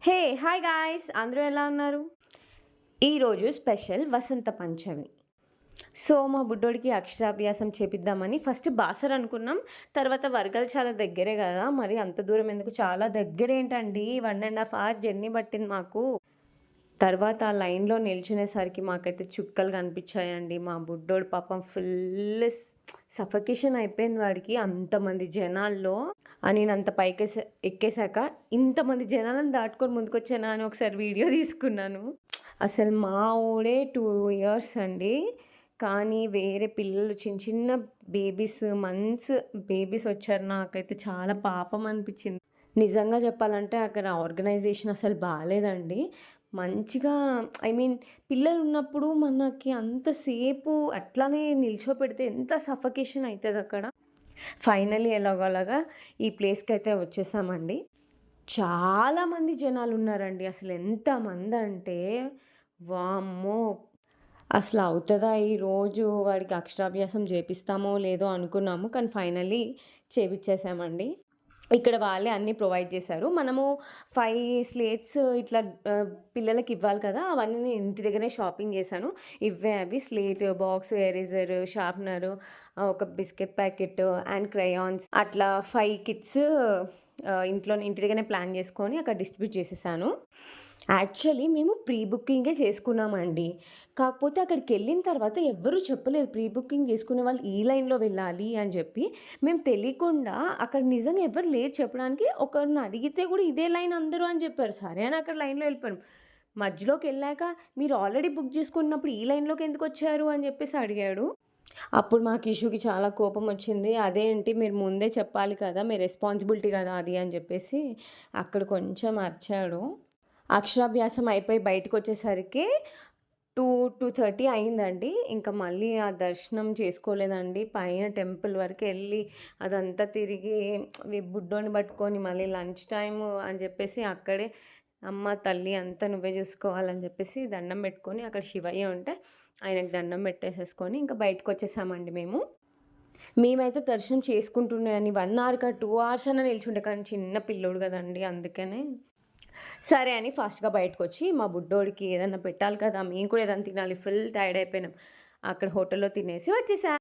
హే! Hi guys! అందరూ ఎలా ఉన్నారు? ఈరోజు స్పెషల్ వసంత పంచమి. సో, మా బుడ్డోడికి అక్షరాభ్యాసం చేపిద్దామని ఫస్ట్ బాసర అనుకున్నాం. తర్వాత వర్గలు చాలా దగ్గరే గదా! మరి అంత దూరం ఎందుకు, చాలా దగ్గరేంటండి. 1 ½ అవర్ జర్నీ పట్టింది మాకు. తర్వాత ఆ లైన్‌లో నిల్చునేసరికి మాకైతే చుక్కలు కనిపించాయండి. మా బుడ్డోడు పాపం ఫుల్ సఫకేషన్ అయిపోయింది వాడికి అంతమంది జనాల్లో. నేనంత ఎక్కేసాక ఇంతమంది జనాలను దాటుకొని ముందుకొచ్చానా అని ఒకసారి వీడియో తీసుకున్నాను. అసలు మా వోడే 2 ఇయర్స్ అండి. కానీ వేరే పిల్లలు చిన్న చిన్న మంత్స్ బేబీస్ వచ్చారు. నాకైతే చాలా పాపం అనిపించింది. నిజంగా చెప్పాలంటే అక్కడ ఆర్గనైజేషన్ అసలు బాలేదండి. మంచిగా ఐ మీన్ పిల్లలున్నప్పుడు మనకి అంతసేపు అట్లానే నిల్చోపెడితే ఎంత సఫకేషన్ అయితదక్కడ. ఫైనల్లీ ఎలాగోలాగా ఈ ప్లేస్‌కైతే వచ్చేసామండి. చాలామంది జనాలున్నారండి. అసలెంతమందంటే వామ్మో! అవుతదా ఈరోజు వాడికి అక్షరాభ్యాసం చేపిస్తామో లేదో అనుకున్నాము. కానీ ఫైనల్లీ చేపిచ్చేసామండి. ఇక్కడ వాళ్ళే అన్నీ ప్రొవైడ్ చేశారు. మనము 5 స్లేట్స్ ఇట్లా పిల్లలకివ్వాలి కదా! అవన్నీ నేను ఇంటి దగ్గరనే షాపింగ్ చేశాను. ఇవే అవి స్లేట్, బాక్స్, ఎరేజర్, షార్ప్‌నరు, ఒక బిస్కెట్ ప్యాకెట్ అండ్ క్రేయాన్స్ అట్లా 5 కిట్స్ ఇంటి దగ్గరనే ప్లాన్ చేసుకొని అక్కడ డిస్ట్రిబ్యూట్ చేసేసాను. యాక్చువల్లీ మేము ప్రీ బుకింగే చేసుకున్నామండి. కాకపోతే అక్కడికెళ్ళిన తర్వాత ఎవ్వరు చెప్పలేదు ప్రీ బుకింగ్ చేసుకునే వాళ్ళు ఈ లైన్‌లో వెళ్ళాలి అని చెప్పి. మేము తెలియకుండా అక్కడ నిజంగా ఎవ్వరు లేరు చెప్పడానికి. ఒకరిని అడిగితే కూడా ఇదే లైన్ అందరూ అని చెప్పారు. సరే అని అక్కడ లైన్‌లో వెళ్ళిపోయాం. మధ్యలోకెళ్ళాక మీరు ఆల్రెడీ బుక్ చేసుకున్నప్పుడు ఈ లైన్‌లోకి ఎందుకొచ్చారు అని చెప్పేసి అడిగాడు. అప్పుడు మా కిషుకి చాలా కోపమొచ్చింది. అదేంటి మీరు ముందే చెప్పాలి కదా! మీ రెస్పాన్సిబిలిటీ కదా అది అని చెప్పేసి అక్కడ కొంచెం అరిచాడు. అక్షరాభ్యాసం అయిపోయి బయటకొచ్చేసరికి 2:30 అయిందండి. ఇంకా మళ్ళీ ఆ దర్శనం చేసుకోలేదండి. పైన టెంపుల్ వరకెళ్ళి అదంతా తిరిగి బుడ్డోడిని పట్టుకొని మళ్ళీ లంచ్ టైము అని చెప్పేసి అక్కడే అమ్మ తల్లి అంతా నువ్వే చూసుకోవాలని చెప్పేసి దండం పెట్టుకొని అక్కడ శివయ్య ఉంటే ఆయనకి దండం పెట్టేసేసుకొని ఇంకా బయటకొచ్చేసామండి మేము. మేమైతే దర్శనం చేసుకుంటూనే 1 అవర్‌కా 2 అవర్స్ అన్నా నిల్చుండే కానీ చిన్న పిల్లోడు కదండీ అందుకనే సరే అని ఫాస్ట్‌గా బయటకొచ్చి మా బుడ్డోడికి ఏదన్నా పెట్టాలి కదా! మేము కూడా ఏదన్నా తినాలి. ఫుల్ టైర్డ్ అయిపోయినాం. అక్కడ హోటల్‌లో తినేసి వచ్చేసా.